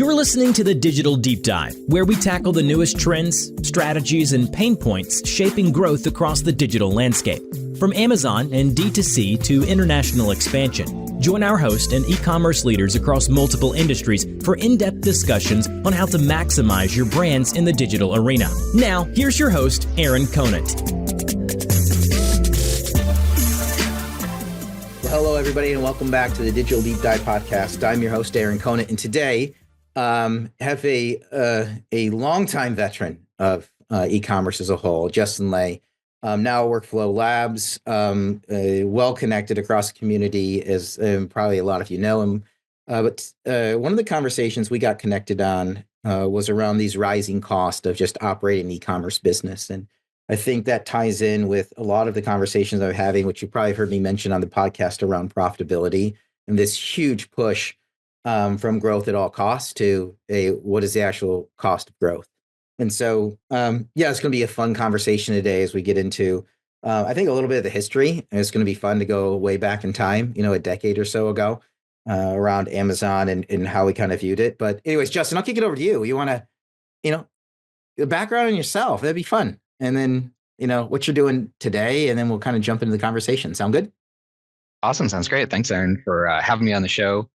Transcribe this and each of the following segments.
You're listening to the Digital Deep Dive, where we tackle the newest trends, strategies, and pain points shaping growth across the digital landscape. From Amazon and D2C to international expansion, join our host and e-commerce leaders across multiple industries for in-depth discussions on how to maximize your brands in the digital arena. Now, here's your host, Aaron Conant. Hello, everybody, and welcome back to the Digital Deep Dive podcast. I'm your host, Aaron Conant, and today have a longtime veteran of e-commerce as a whole, Justin Leigh, now Workflow Labs, well connected across the community, as probably a lot of you know him. But one of the conversations we got connected on was around these rising costs of just operating an e-commerce business. And I think that ties in with a lot of the conversations I'm having, which you probably heard me mention on the podcast around profitability and this huge push from growth at all costs to what is the actual cost of growth. And so, it's going to be a fun conversation today as we get into, I think, a little bit of the history. And it's going to be fun to go way back in time, a decade or so ago, around Amazon and how we kind of viewed it. But anyways, Justin, I'll kick it over to you. You want to, the background on yourself. That'd be fun. And then, what you're doing today, and then we'll kind of jump into the conversation. Sound good? Awesome. Sounds great. Thanks, Aaron, for having me on the show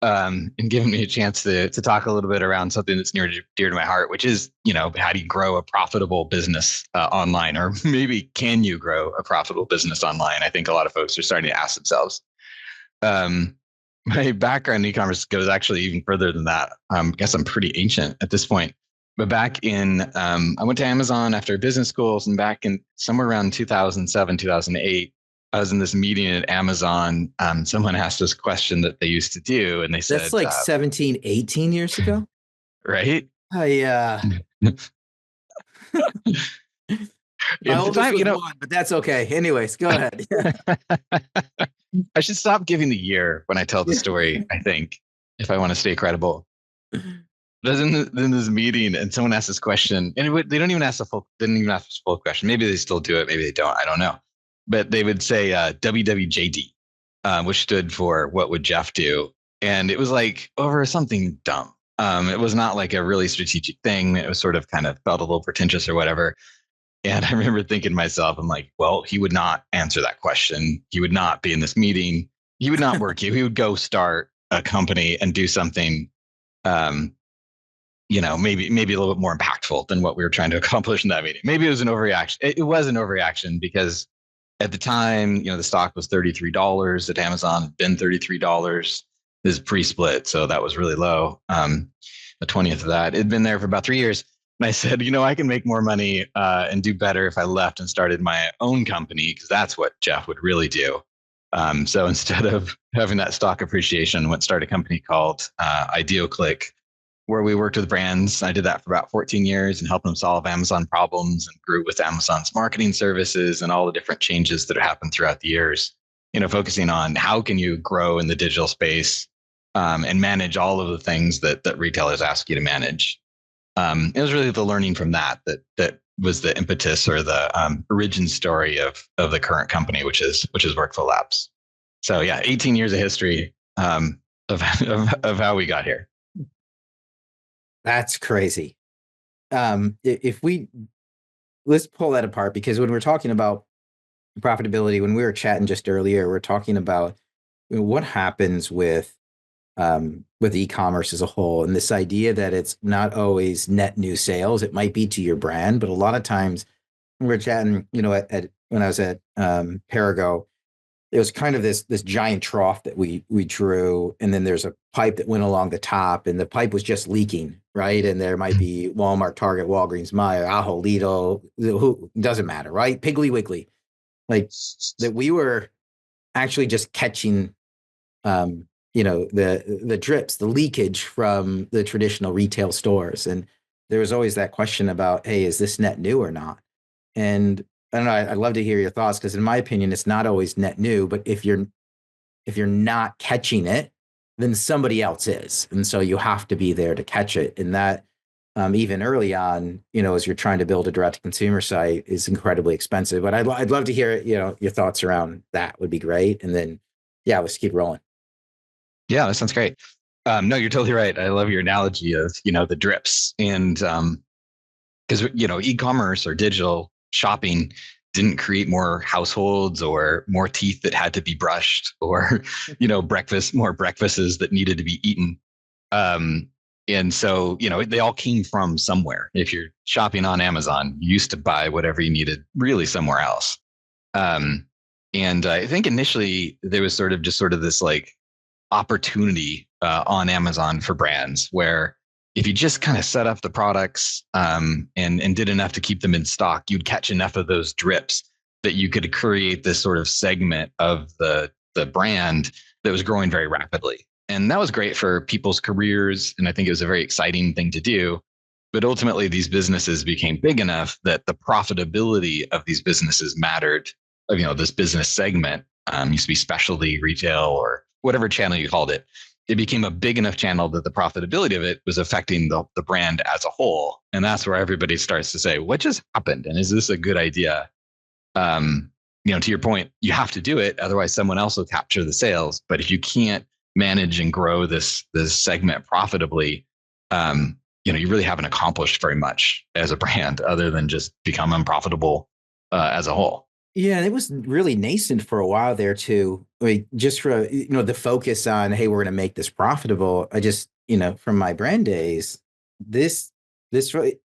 and giving me a chance to talk a little bit around something that's near dear to my heart, which is, how do you grow a profitable business online? Or maybe can you grow a profitable business online? I think a lot of folks are starting to ask themselves. My background in e-commerce goes actually even further than that. I guess I'm pretty ancient at this point. But back in, I went to Amazon after business schools, and back in somewhere around 2007, 2008, I was in this meeting at Amazon. Someone asked this question that they used to do, and they said, that's like 17, 18 years ago. Right? My oldest was one, but that's okay. Anyways, go ahead. I should stop giving the year when I tell the story, I think, if I want to stay credible. I was in this meeting, and someone asked this question, and they didn't even ask the full question. Maybe they still do it, maybe they don't. I don't know. But they would say WWJD, which stood for what would Jeff do? And it was like over something dumb. It was not like a really strategic thing. It was sort of kind of felt a little pretentious or whatever. And I remember thinking to myself, I'm like, well, he would not answer that question. He would not be in this meeting. He would not work. He would go start a company and do something maybe a little bit more impactful than what we were trying to accomplish in that meeting. Maybe it was an overreaction. It was an overreaction because at the time, the stock was $33 at Amazon. It had been $33. This is pre-split, so that was really low. A 20th of that. It had been there for about 3 years. And I said, I can make more money and do better if I left and started my own company, because that's what Jeff would really do. So instead of having that stock appreciation, I went and started a company called IdeoClick, where we worked with brands. I did that for about 14 years and helped them solve Amazon problems, and grew with Amazon's marketing services and all the different changes that have happened throughout the years, focusing on how can you grow in the digital space and manage all of the things that retailers ask you to manage. It was really the learning from that was the impetus or the origin story of the current company, which is Workflow Labs. So 18 years of history of how we got here. That's crazy. Let's pull that apart, because when we're talking about profitability, when we were chatting just earlier, we're talking about what happens with e-commerce as a whole, and this idea that it's not always net new sales. It might be to your brand, but a lot of times when we're chatting, when I was at Perigo, it was kind of this giant trough that we drew, and then there's a pipe that went along the top, and the pipe was just leaking, right? And there might be Walmart, Target, Walgreens, Meijer, Ahold, Lidl, who doesn't matter, right? Piggly Wiggly, like that. We were actually just catching, the drips, the leakage from the traditional retail stores, and there was always that question about, hey, is this net new or not? And I don't know. I'd love to hear your thoughts, because in my opinion, it's not always net new, but if you're not catching it, then somebody else is. And so you have to be there to catch it. And that even early on, as you're trying to build a direct to consumer site, is incredibly expensive. But I'd love to hear, your thoughts around that would be great. And then, let's keep rolling. Yeah, that sounds great. No, you're totally right. I love your analogy of, the drips. And because, e-commerce or digital shopping didn't create more households or more teeth that had to be brushed or, more breakfasts that needed to be eaten. Um, and so, they all came from somewhere. If you're shopping on Amazon, you used to buy whatever you needed really somewhere else. Um, and I think initially there was sort of this like opportunity on Amazon for brands where if you just kind of set up the products and did enough to keep them in stock, you'd catch enough of those drips that you could create this sort of segment of the brand that was growing very rapidly. And that was great for people's careers. And I think it was a very exciting thing to do. But ultimately, these businesses became big enough that the profitability of these businesses mattered. This business segment used to be specialty retail or whatever channel you called it. It became a big enough channel that the profitability of it was affecting the brand as a whole. And that's where everybody starts to say, what just happened? And is this a good idea? To your point, you have to do it. Otherwise, someone else will capture the sales. But if you can't manage and grow this segment profitably, you really haven't accomplished very much as a brand other than just become unprofitable as a whole. Yeah, and it was really nascent for a while there too. I mean, just for the focus on, hey, we're going to make this profitable. I just, from my brand days, this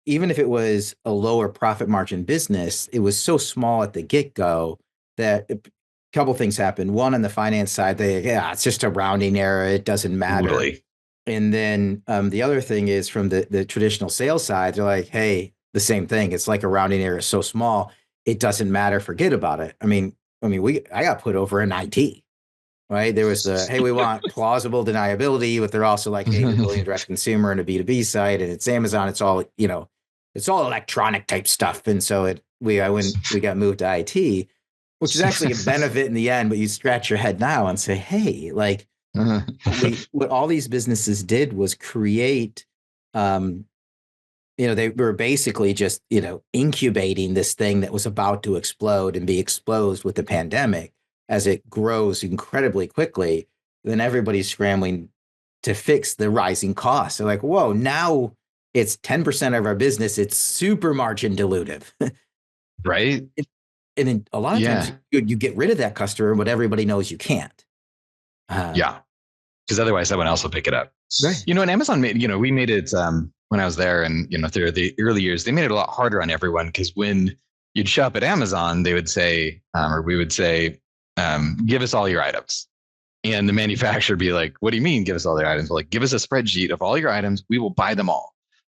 even if it was a lower profit margin business, it was so small at the get go that a couple things happened. One, on the finance side, it's just a rounding error. It doesn't matter. Totally. And then the other thing is from the traditional sales side, they're like, hey, the same thing. It's like a rounding error is so small, it doesn't matter. Forget about it. I got put over in IT, right? There was hey, we want plausible deniability, but they're also like, hey, we're building direct consumer and a B2B site, and it's Amazon. It's all, it's all electronic type stuff. And so we got moved to IT, which is actually a benefit in the end, but you scratch your head now and say, hey, like what all these businesses did was create, they were basically just, incubating this thing that was about to explode and be exposed with the pandemic. As it grows incredibly quickly, then everybody's scrambling to fix the rising costs. They're like, whoa, now it's 10% of our business. It's super margin dilutive. Right. And in a lot of times you get rid of that customer, but everybody knows you can't. Yeah. Because otherwise someone else will pick it up. Right. And Amazon made, we made it when I was there and, through the early years, they made it a lot harder on everyone because when you'd shop at Amazon, they would say, or we would say, give us all your items. And the manufacturer would be like, what do you mean give us all your items? Well, like, give us a spreadsheet of all your items. We will buy them all.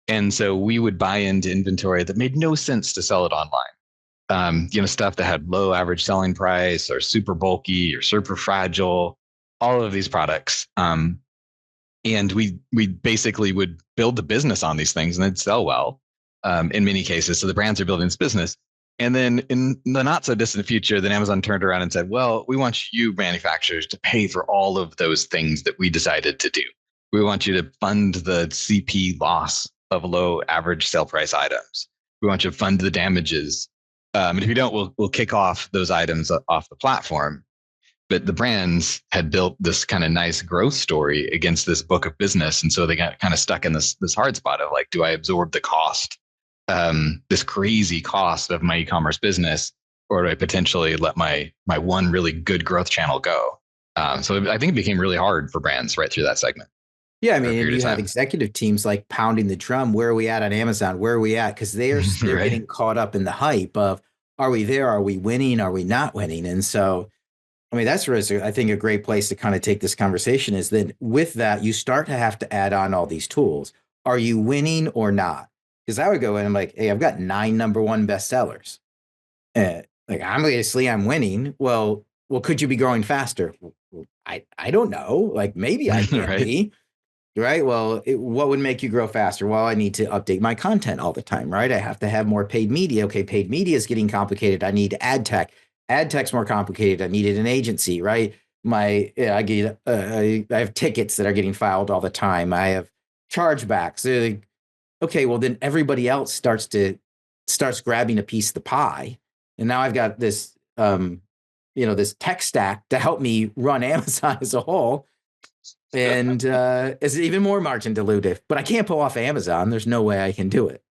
And so we would buy into inventory that made no sense to sell it online. Stuff that had low average selling price or super bulky or super fragile, all of these products. And we basically would build the business on these things and they'd sell well in many cases. So the brands are building this business. And then in the not so distant future, then Amazon turned around and said, well, we want you manufacturers to pay for all of those things that we decided to do. We want you to fund the CP loss of low average sale price items. We want you to fund the damages. And if you don't, we'll kick off those items off the platform. But the brands had built this kind of nice growth story against this book of business. And so they got kind of stuck in this hard spot of like, do I absorb the cost, this crazy cost of my e-commerce business, or do I potentially let my one really good growth channel go? So I think it became really hard for brands right through that segment. Yeah, you have executive teams like pounding the drum. Where are we at on Amazon? Where are we at? Because they're right. Getting caught up in the hype of, are we there? Are we winning? Are we not winning? And so, that's where I think a great place to kind of take this conversation is that with that, you start to have to add on all these tools. Are you winning or not? Because I would go in and I'm like, hey, I've got 9 number 1 bestsellers. Obviously I'm winning. Well, could you be growing faster? I don't know. Like maybe I can right. be. Right. Well, what would make you grow faster? Well, I need to update my content all the time, right? I have to have more paid media. Okay, paid media is getting complicated. I need ad tech. Ad tech's more complicated. I needed an agency, right? I have tickets that are getting filed all the time. I have chargebacks. Okay, well then everybody else starts grabbing a piece of the pie, and now I've got this, this tech stack to help me run Amazon as a whole. And it's even more margin dilutive. But I can't pull off Amazon. There's no way I can do it.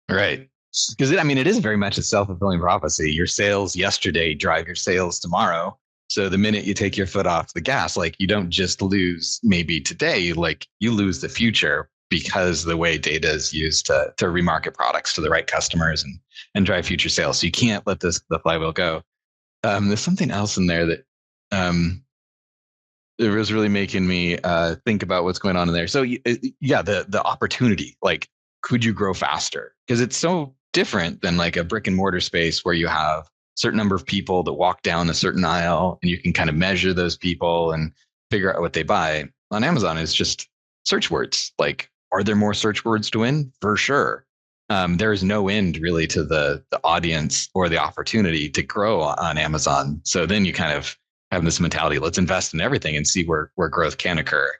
Right. Because it is very much a self-fulfilling prophecy. Your sales yesterday drive your sales tomorrow. So the minute you take your foot off the gas, like you don't just lose maybe today, like you lose the future because the way data is used to remarket products to the right customers and drive future sales. So you can't let the flywheel go. There's something else in there that it was really making me think about what's going on in there. So yeah, the opportunity, like, could you grow faster? Because it's so different than like a brick and mortar space where you have a certain number of people that walk down a certain aisle and you can kind of measure those people and figure out what they buy. On Amazon, it's just search words. Like, are there more search words to win? For sure. There is no end really to the audience or the opportunity to grow on Amazon. So then you kind of have this mentality, let's invest in everything and see where growth can occur.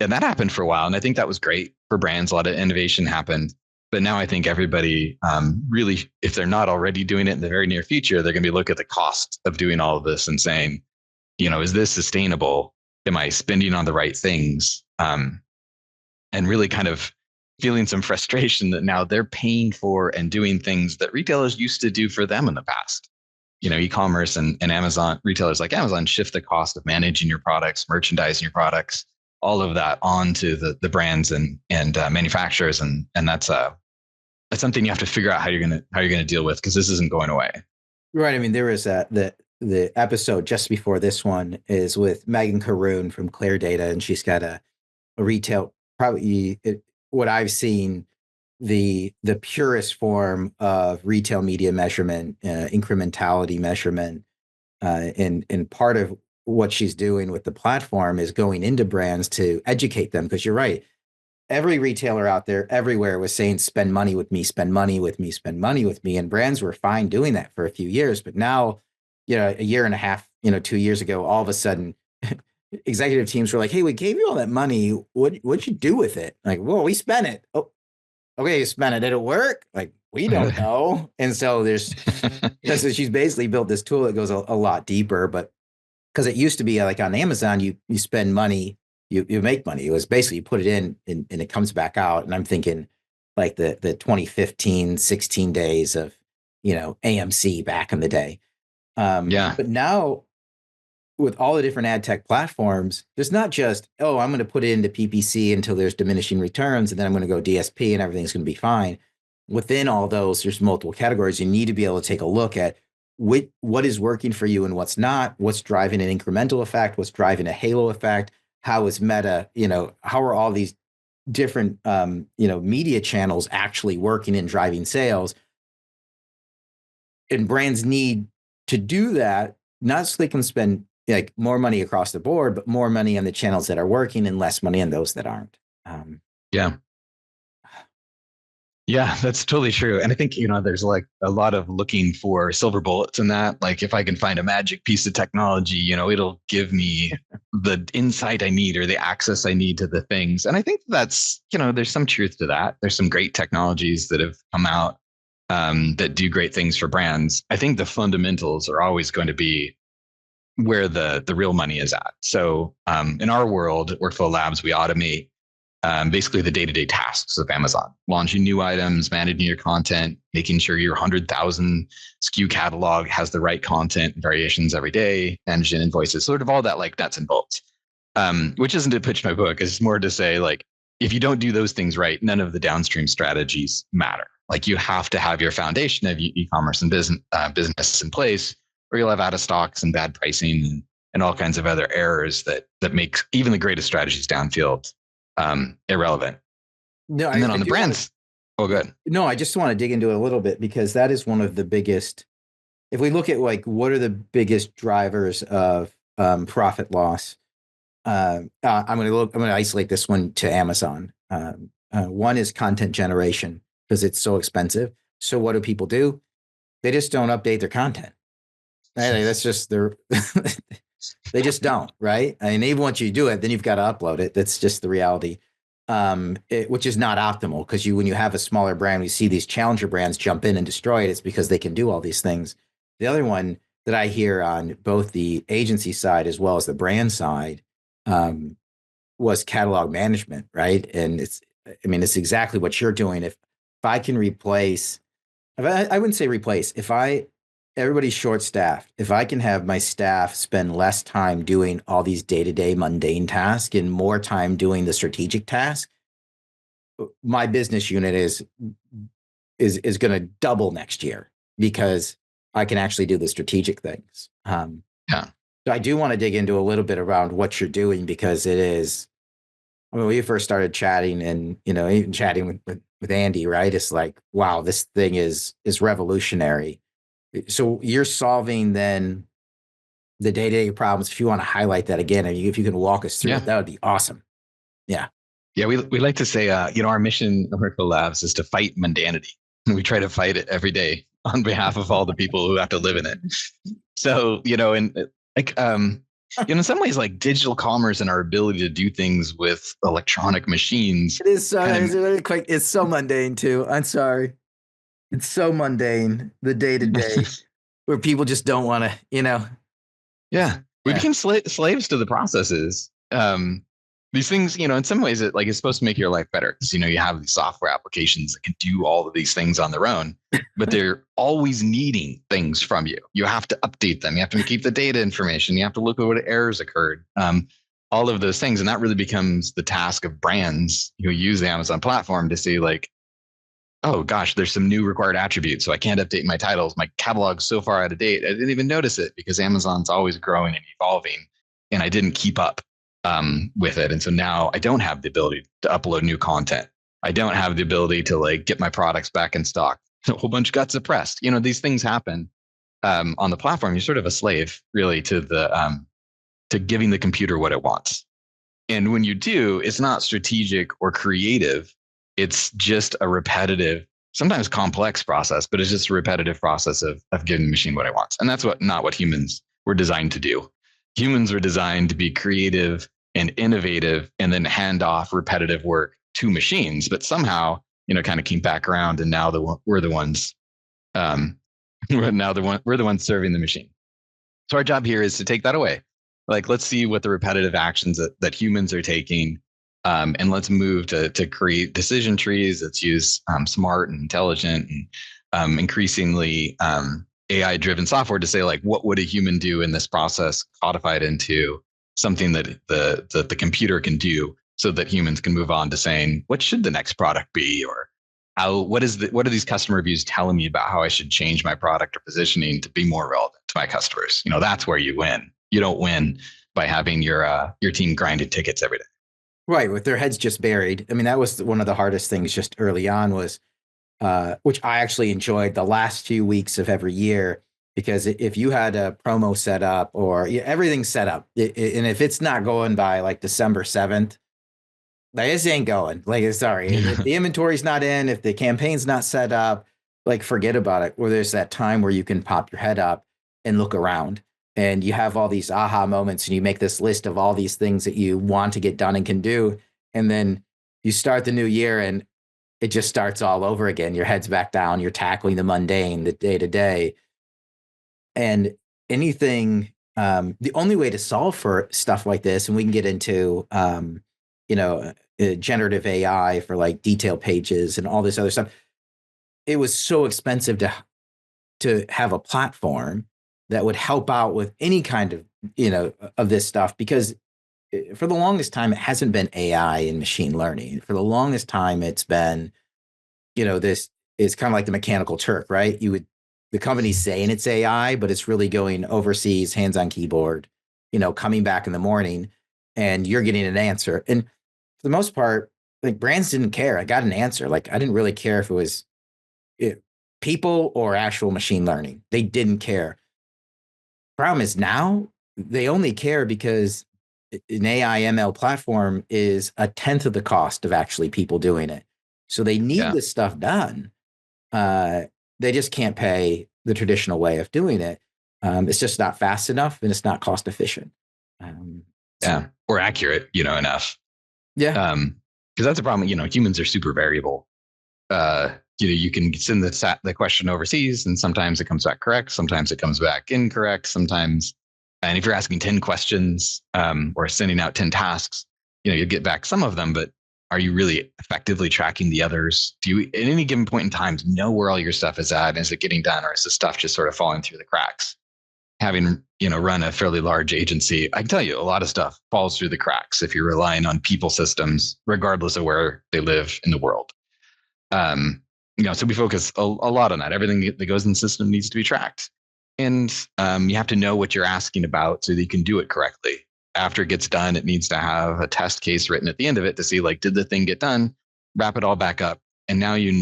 And that happened for a while. And I think that was great for brands. A lot of innovation happened. But now I think everybody really, if they're not already doing it in the very near future, they're going to be looking at the cost of doing all of this and saying, is this sustainable? Am I spending on the right things? And really kind of feeling some frustration that now they're paying for and doing things that retailers used to do for them in the past. E-commerce and Amazon, retailers like Amazon shift the cost of managing your products, merchandising your products, all of that onto the brands and manufacturers, and that's something you have to figure out how you're gonna deal with, because this isn't going away. Right. I mean, there was the episode just before this one is with Megan Caroon from Clear Data, and she's got a retail, probably what I've seen, the purest form of retail media measurement, incrementality measurement, and part of what she's doing with the platform is going into brands to educate them. Because you're right, every retailer out there everywhere was saying, spend money with me, spend money with me, spend money with me, and brands were fine doing that for a few years. But now, a year and a half, 2 years ago, all of a sudden executive teams were like, hey, we gave you all that money, what'd you do with it? Like, well, we spent it. Oh, okay, you spent it. Did it work? Like, we don't know. And so so she's basically built this tool that goes a lot deeper. But because it used to be like on Amazon, you spend money, you make money. It was basically you put it in and it comes back out. And I'm thinking like the 2015, 16 days of, AMC back in the day. Yeah. But now with all the different ad tech platforms, there's not just, oh, I'm going to put it into PPC until there's diminishing returns, and then I'm going to go DSP and everything's going to be fine. Within all those, there's multiple categories. You need to be able to take a look at what is working for you and what's not, what's driving an incremental effect, what's driving a halo effect, how is meta, how are all these different, media channels actually working and driving sales. And brands need to do that, not so they can spend like more money across the board, but more money on the channels that are working and less money on those that aren't. Yeah, that's totally true. And I think, there's like a lot of looking for silver bullets in that. Like if I can find a magic piece of technology, it'll give me the insight I need or the access I need to the things. And I think that's, there's some truth to that. There's some great technologies that have come out that do great things for brands. I think the fundamentals are always going to be where the real money is at. So in our world at Workflow Labs, we automate basically the day-to-day tasks of Amazon, launching new items, managing your content, making sure your 100,000 SKU catalog has the right content variations every day, managing invoices, sort of all that like nuts and bolts, which isn't to pitch my book. It's more to say, like, if you don't do those things right, none of the downstream strategies matter. Like you have to have your foundation of e-commerce and business in place, or you'll have out of stocks and bad pricing and all kinds of other errors that make even the greatest strategies downfield irrelevant. No, and then on the brands, good. No, I just want to dig into it a little bit, because that is one of the biggest, if we look at like, what are the biggest drivers of profit loss? I'm going to isolate this one to Amazon. One is content generation, because it's so expensive. So what do people do? They just don't update their content. That's just they just don't, right? I mean, even once you do it, then you've got to upload it. That's just the reality, which is not optimal, because when you have a smaller brand, we see these challenger brands jump in and destroy it. It's because they can do all these things. The other one that I hear on both the agency side as well as the brand side, was catalog management, right? And it's exactly what you're doing. If I can replace, I wouldn't say replace, everybody's short staffed. If I can have my staff spend less time doing all these day-to-day mundane tasks and more time doing the strategic tasks, my business unit is going to double next year because I can actually do the strategic things. Yeah. So I do want to dig into a little bit around what you're doing because it is, I mean, when we first started chatting and, even chatting with Andy, right? It's like, wow, this thing is revolutionary. So you're solving then the day-to-day problems. If you want to highlight that again, and if you can walk us through it, that would be awesome. Yeah. Yeah. We like to say, our mission at Oracle Labs is to fight mundanity. And we try to fight it every day on behalf of all the people who have to live in it. So, in some ways, like digital commerce and our ability to do things with electronic machines. It is so, it's really quick. It's so mundane too. I'm sorry. It's so mundane, the day-to-day where people just don't want to, Yeah. We became slaves to the processes. These things, in some ways it's supposed to make your life better because, you have these software applications that can do all of these things on their own, but they're always needing things from you. You have to update them. You have to keep the data information. You have to look at what errors occurred. All of those things. And that really becomes the task of brands who use the Amazon platform to say like, oh gosh, there's some new required attributes. So I can't update my titles. My catalog's so far out of date. I didn't even notice it because Amazon's always growing and evolving and I didn't keep up with it. And so now I don't have the ability to upload new content. I don't have the ability to like get my products back in stock. A whole bunch got suppressed. These things happen on the platform. You're sort of a slave really to to giving the computer what it wants. And when you do, it's not strategic or creative. It's just a repetitive, sometimes complex process, but it's just a repetitive process of giving the machine what it wants. And that's not what humans were designed to do. Humans were designed to be creative and innovative and then hand off repetitive work to machines, but somehow, kind of came back around and now we're the ones, we're the ones serving the machine. So our job here is to take that away. Like, let's see what the repetitive actions that humans are taking. And let's move to create decision trees. Let's use smart and intelligent and increasingly AI-driven software to say, like, what would a human do in this process, codified into something that the computer can do, so that humans can move on to saying, what should the next product be, or what are these customer reviews telling me about how I should change my product or positioning to be more relevant to my customers? That's where you win. You don't win by having your team grinding tickets every day. Right, with their heads just buried. I mean, that was one of the hardest things just early on was, which I actually enjoyed the last few weeks of every year, because if you had a promo set up or everything's set up, and if it's not going by like December 7th, like this ain't going. Like, sorry, if the inventory's not in, if the campaign's not set up, like forget about it. Or there's that time where you can pop your head up and look around. And you have all these aha moments and you make this list of all these things that you want to get done and can do. And then you start the new year and it just starts all over again. Your head's back down. You're tackling the mundane, the day to day. And anything, the only way to solve for stuff like this, and we can get into, generative AI for like detail pages and all this other stuff. It was so expensive to have a platform that would help out with any kind of, of this stuff, because for the longest time, it hasn't been AI and machine learning. For the longest time, it's been, this is kind of like the Mechanical Turk, right? The company's saying it's AI, but it's really going overseas, hands on keyboard, coming back in the morning and you're getting an answer. And for the most part, like brands didn't care. I got an answer. Like I didn't really care if it was people or actual machine learning. They didn't care. Problem is now they only care because an AI ML platform is a tenth of the cost of actually people doing it. So they need this stuff done. They just can't pay the traditional way of doing it. It's just not fast enough and it's not cost efficient. Or accurate, enough. Yeah. Because that's a problem. Humans are super variable. You can send the question overseas and sometimes it comes back correct. Sometimes it comes back incorrect. And if you're asking 10 questions or sending out 10 tasks, you get back some of them, but are you really effectively tracking the others? Do you, at any given point in time, know where all your stuff is at? Is it getting done, or is the stuff just sort of falling through the cracks? Having, run a fairly large agency, I can tell you a lot of stuff falls through the cracks if you're relying on people systems, regardless of where they live in the world. So we focus a lot on that. Everything that goes in the system needs to be tracked. And you have to know what you're asking about so that you can do it correctly. After it gets done, it needs to have a test case written at the end of it to see, like, did the thing get done? Wrap it all back up. And now you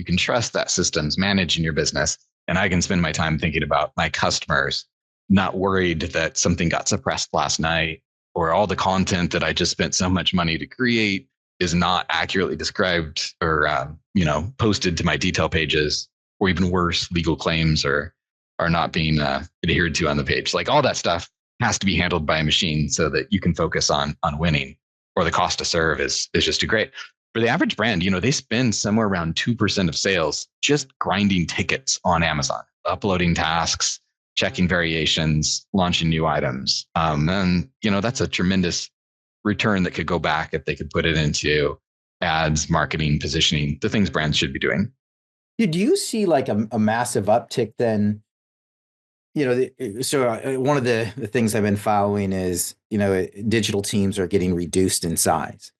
can trust that system's managing your business. And I can spend my time thinking about my customers, not worried that something got suppressed last night, or all the content that I just spent so much money to create is not accurately described or posted to my detail pages, or even worse, legal claims are not being adhered to on the page. Like, all that stuff has to be handled by a machine so that you can focus on winning, or the cost to serve is just too great. For the average brand, they spend somewhere around 2% of sales just grinding tickets on Amazon, uploading tasks, checking variations, launching new items. And that's a tremendous return that could go back if they could put it into ads, marketing, positioning, the things brands should be doing. Do you see like a massive uptick then? So one of the things I've been following is, digital teams are getting reduced in size.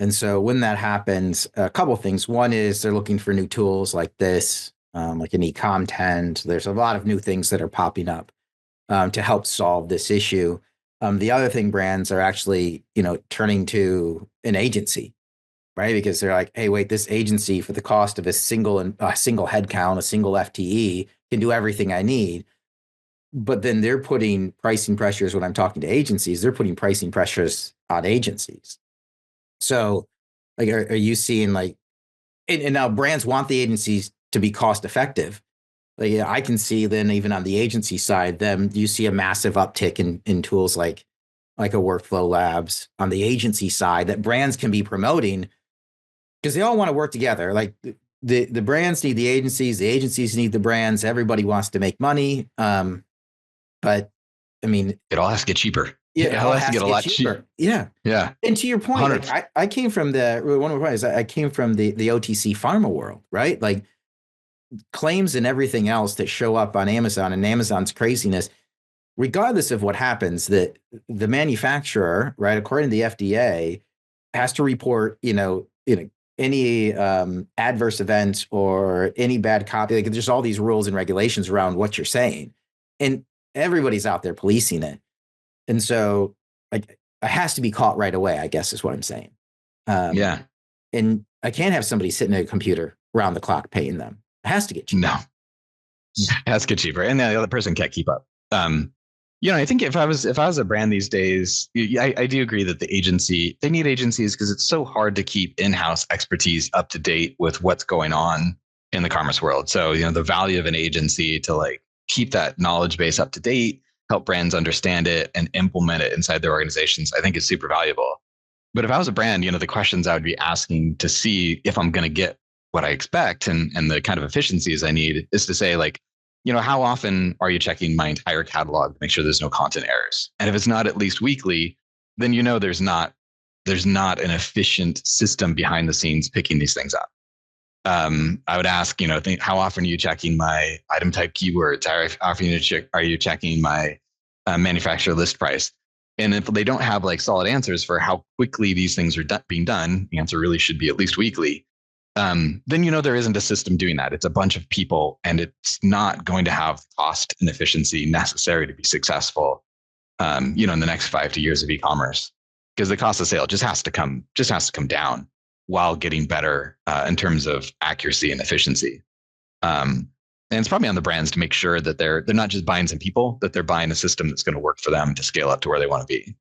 And so when that happens, a couple of things. One is they're looking for new tools like this, like an e-content. There's a lot of new things that are popping up to help solve this issue. The other thing, brands are actually, turning to an agency, right? Because they're like, hey, wait, this agency for the cost of a single headcount, a single FTE can do everything I need. But then they're putting pricing pressures when I'm talking to agencies, they're putting pricing pressures on agencies. So like, are you seeing like, and now brands want the agencies to be cost effective. Like, I can see then even on the agency side, you see a massive uptick in tools like a Workflow Labs on the agency side that brands can be promoting because they all want to work together. Like the brands need the agencies need the brands. Everybody wants to make money. But I mean, it all has to get cheaper. Yeah, it all has to get a lot cheaper. Yeah. And to your point, like, I came from one of the points, I came from the OTC pharma world, right? Like claims and everything else that show up on Amazon and Amazon's craziness, regardless of what happens, the manufacturer, right, according to the FDA, has to report, any adverse events or any bad copy. Like, there's all these rules and regulations around what you're saying, and everybody's out there policing it. And so, like, it has to be caught right away, I guess is what I'm saying. Yeah. And I can't have somebody sitting at a computer around the clock paying them. It has to get cheaper. No, it has to get cheaper, and the other person can't keep up. I think if I was a brand these days, I do agree that they need agencies because it's so hard to keep in-house expertise up to date with what's going on in the commerce world. So, the value of an agency to like keep that knowledge base up to date, help brands understand it and implement it inside their organizations, I think is super valuable. But if I was a brand, the questions I would be asking to see if I'm going to get what I expect and the kind of efficiencies I need is to say, like, how often are you checking my entire catalog to make sure there's no content errors? And if it's not at least weekly, then there's not an efficient system behind the scenes picking these things up. I would ask, how often are you checking my item type keywords? How often are you checking my manufacturer list price? And if they don't have like solid answers for how quickly these things are being done, the answer really should be at least weekly. Then there isn't a system doing that. It's a bunch of people, and it's not going to have cost and efficiency necessary to be successful. In the next 5 years of e-commerce, because the cost of sale just has to come down while getting better in terms of accuracy and efficiency. And it's probably on the brands to make sure that they're not just buying some people, that they're buying a system that's going to work for them to scale up to where they want to be.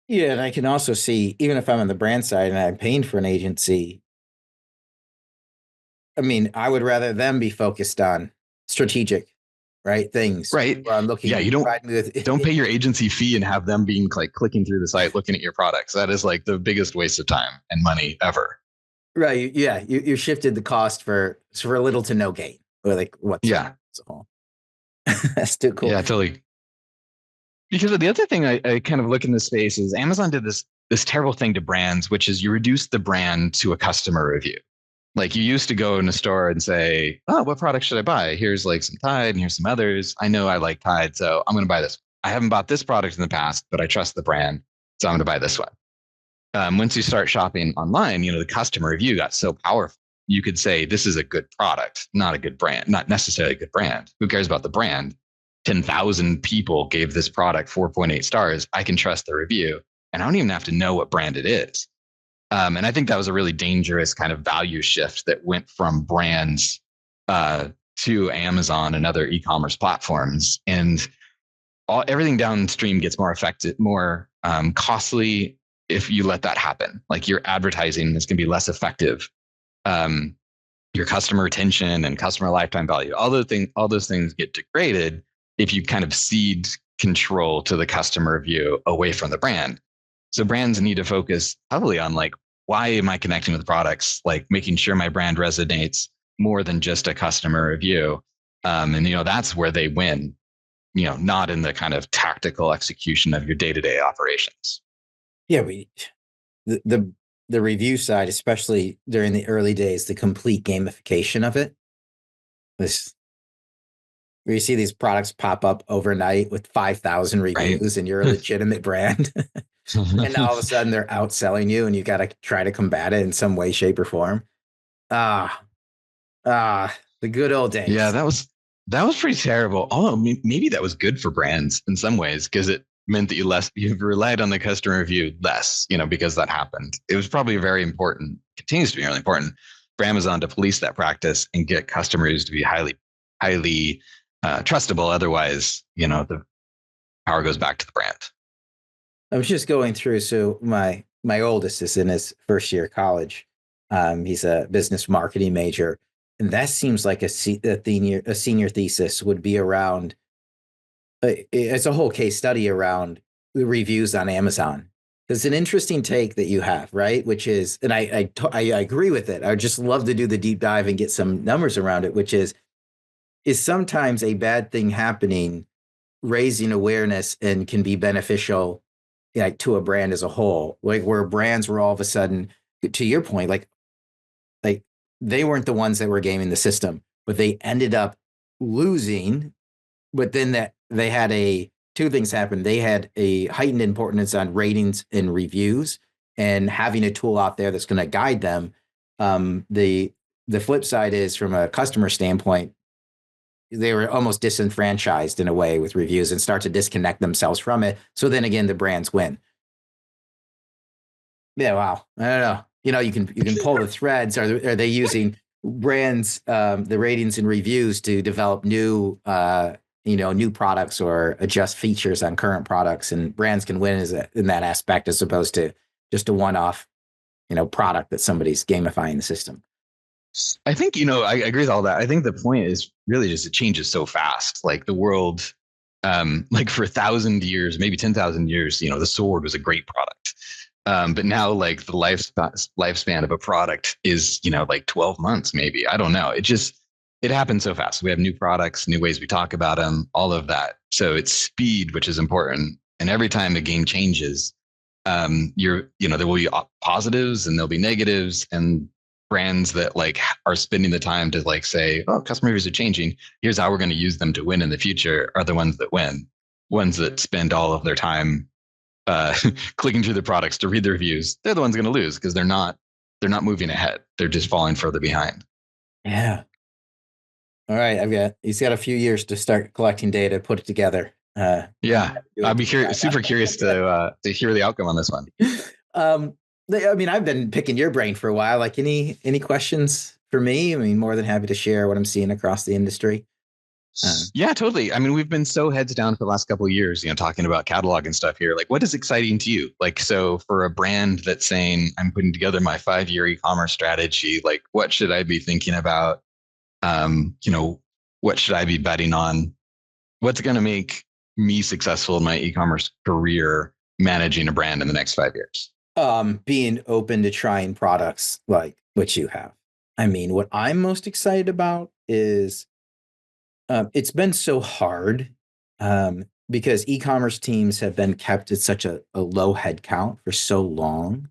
Yeah, and I can also see, even if I'm on the brand side and I'm paying for an agency, I mean, I would rather them be focused on strategic, right, things. Right. Where I'm looking. Yeah, you don't pay your agency fee and have them being like clicking through the site, looking at your products. That is like the biggest waste of time and money ever. Right. Yeah. You shifted the cost for little to no gain. Or like what's that's too cool. Yeah, totally. Because the other thing I kind of look in this space is Amazon did this this terrible thing to brands, which is you reduce the brand to a customer review. Like you used to go in a store and say, oh, what product should I buy? Here's like some Tide and here's some others. I know I like Tide, so I'm going to buy this. I haven't bought this product in the past, but I trust the brand, so I'm going to buy this one. Once you start shopping online, the customer review got so powerful. You could say, this is a good product, not a good brand, not necessarily a good brand. Who cares about the brand? 10,000 people gave this product 4.8 stars. I can trust the review, and I don't even have to know what brand it is. And I think that was a really dangerous kind of value shift that went from brands to Amazon and other e-commerce platforms. And everything downstream gets more effective, more costly if you let that happen. Like your advertising is going to be less effective. Your customer retention and customer lifetime value, all those things get degraded if you kind of cede control to the customer review away from the brand. So brands need to focus heavily on like, why am I connecting with products? Like making sure my brand resonates more than just a customer review. And that's where they win, not in the kind of tactical execution of your day-to-day operations. Yeah, the review side, especially during the early days, the complete gamification of it, this where you see these products pop up overnight with 5,000 reviews, right? And you're a legitimate brand. And now all of a sudden they're outselling you and you got to try to combat it in some way, shape, or form. The good old days. Yeah, that was pretty terrible. Although maybe that was good for brands in some ways, because it meant that you relied on the customer review less, because that happened. It was probably very important, continues to be really important for Amazon to police that practice and get customers to be highly trustable. Otherwise, the power goes back to the brand. I was just going through. So my oldest is in his first year of college. He's a business marketing major, and that seems like a senior thesis would be around. It's a whole case study around the reviews on Amazon. It's an interesting take that you have, right? Which is, and I agree with it. I would just love to do the deep dive and get some numbers around it. Which is sometimes a bad thing happening, raising awareness, and can be beneficial, like to a brand as a whole. Like where brands were all of a sudden, to your point, like they weren't the ones that were gaming the system, but they ended up losing. But then that they had two things happen. They had a heightened importance on ratings and reviews, and having a tool out there that's going to guide them. The flip side is, from a customer standpoint, they were almost disenfranchised in a way with reviews and start to disconnect themselves from it. So then again, the brands win. Yeah, wow. I don't know. You can pull the threads. Are they using brands, the ratings and reviews, to develop new products or adjust features on current products, and brands can win in that aspect, as opposed to just a one-off, product that somebody's gamifying the system. I think, I agree with all that. I think the point is really just it changes so fast. Like the world, like for 1,000 years, maybe 10,000 years, the sword was a great product. But now like the lifespan of a product is, like 12 months, maybe. I don't know. It happens so fast. We have new products, new ways we talk about them, all of that. So it's speed, which is important. And every time the game changes, there will be positives and there'll be negatives, and brands that like are spending the time to like say, oh, customer reviews are changing. Here's how we're going to use them to win in the future are the ones that win. Ones that spend all of their time clicking through the products to read the reviews, they're the ones going to lose because they're not moving ahead. They're just falling further behind. Yeah. All right. He's got a few years to start collecting data, put it together. Yeah. I'd be super curious to hear the outcome on this one. I've been picking your brain for a while. Like any questions for me? More than happy to share what I'm seeing across the industry. Yeah, totally. We've been so heads down for the last couple of years, talking about catalog and stuff here. Like, what is exciting to you? Like, so for a brand that's saying, I'm putting together my 5-year e-commerce strategy, like, what should I be thinking about? What should I be betting on? What's going to make me successful in my e-commerce career managing a brand in the next 5 years? Being open to trying products like what you have. What I'm most excited about is, it's been so hard because e-commerce teams have been kept at such a low head count for so long,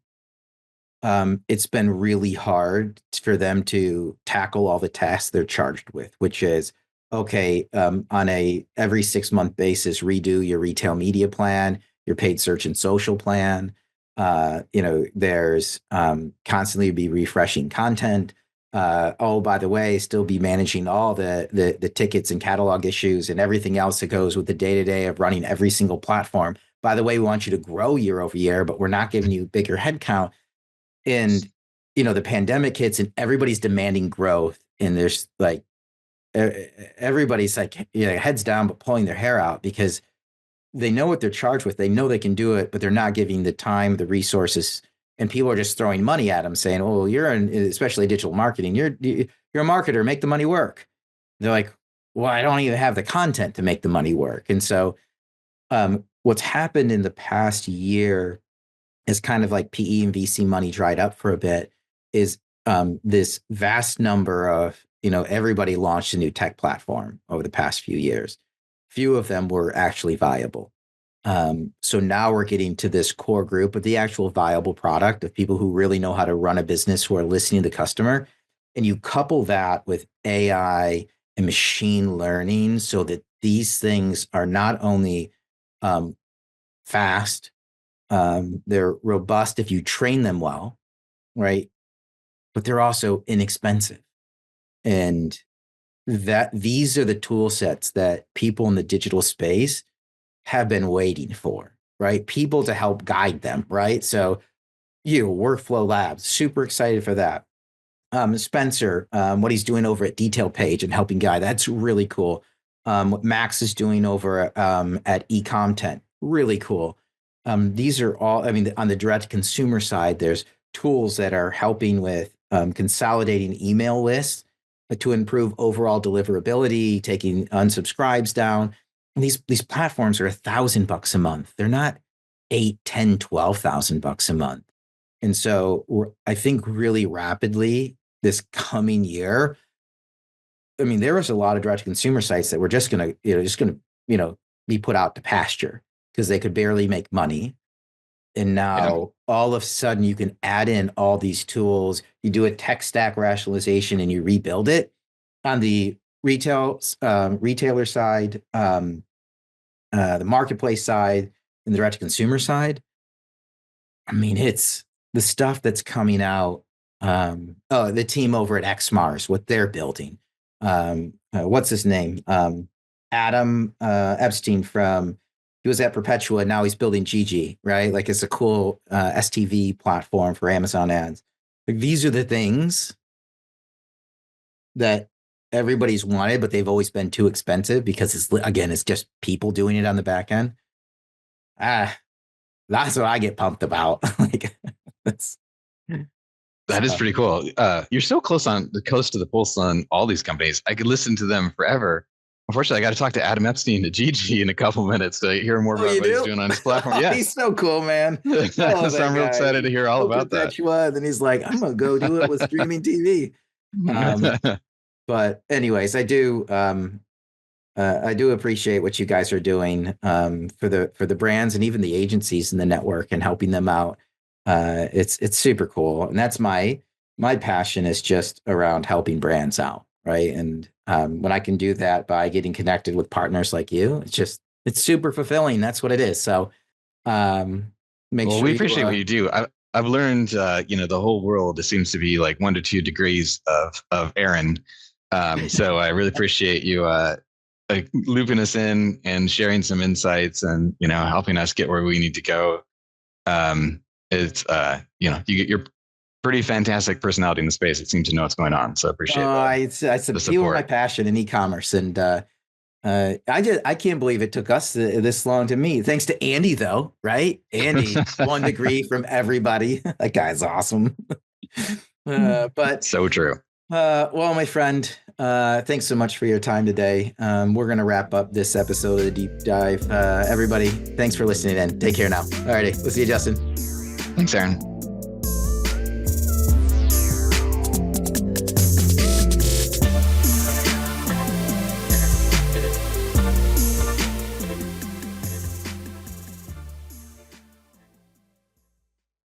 it's been really hard for them to tackle all the tasks they're charged with, which is, okay, on a every 6-month basis, redo your retail media plan, your paid search and social plan. There's constantly be refreshing content. Oh, by the way, still be managing all the tickets and catalog issues and everything else that goes with the day-to-day of running every single platform. By the way, we want you to grow year over year, but we're not giving you bigger headcount. And, the pandemic hits and everybody's demanding growth. And there's like, everybody's like, heads down, but pulling their hair out because they know what they're charged with. They know they can do it, but they're not giving the time, the resources, and people are just throwing money at them saying, oh, especially digital marketing, you're a marketer, make the money work. They're like, well, I don't even have the content to make the money work. And so what's happened in the past year is kind of like PE and VC money dried up for a bit, is this vast number of, everybody launched a new tech platform over the past few years. Few of them were actually viable. So now we're getting to this core group of the actual viable product of people who really know how to run a business, who are listening to the customer. And you couple that with AI and machine learning so that these things are not only fast, they're robust if you train them well, right? But they're also inexpensive. And that these are the tool sets that people in the digital space have been waiting for, right? People to help guide them, right? So Workflow Labs, super excited for that. Spencer, what he's doing over at Detail Page and helping guide, that's really cool. What Max is doing over at eComtent, really cool. These are all, on the direct consumer side, there's tools that are helping with consolidating email lists to improve overall deliverability, taking unsubscribes down. And these platforms are $1,000 a month. They're not $8,000, $10,000, $12,000 a month. And so I think really rapidly this coming year, there was a lot of direct consumer sites that were just going to be put out to pasture because they could barely make money. And now all of a sudden you can add in all these tools, you do a tech stack rationalization and you rebuild it. On the retailer side, the marketplace side, and the direct consumer side, it's the stuff that's coming out. The team over at XMars, what they're building. What's his name? Adam Epstein he was at Perpetua, and now he's building Gigi, right? Like it's a cool STV platform for Amazon ads. Like these are the things that everybody's wanted, but they've always been too expensive because it's just people doing it on the back end. That's what I get pumped about. That is pretty cool. You're so close to the pulse on all these companies. I could listen to them forever. Unfortunately, I got to talk to Adam Epstein to Gigi in a couple minutes to hear more about what he's doing on his platform. Yeah, he's so cool, man. So I'm real excited to hear all about that. Then he's like, I'm gonna go do it with streaming TV. But anyways, I do appreciate what you guys are doing for the brands and even the agencies in the network and helping them out. It's super cool, and that's my passion is just around helping brands out, right? And when I can do that by getting connected with partners like you, it's super fulfilling. That's what it is. So we appreciate what you do. I've learned, the whole world seems to be like 1 to 2 degrees of Aaron. So I really appreciate you looping us in and sharing some insights and, helping us get where we need to go. It's, you're pretty fantastic personality in the space. It seems to know what's going on. So appreciate it. It's a fuel my passion in e-commerce. And I can't believe it took us this long to meet. Thanks to Andy, though, right? Andy, 1 degree from everybody. That guy's awesome. But so true. Well, my friend, thanks so much for your time today. We're going to wrap up this episode of the Deep Dive. Everybody, thanks for listening in. Take care now. All righty. We'll see you, Justin. Thanks, Aaron.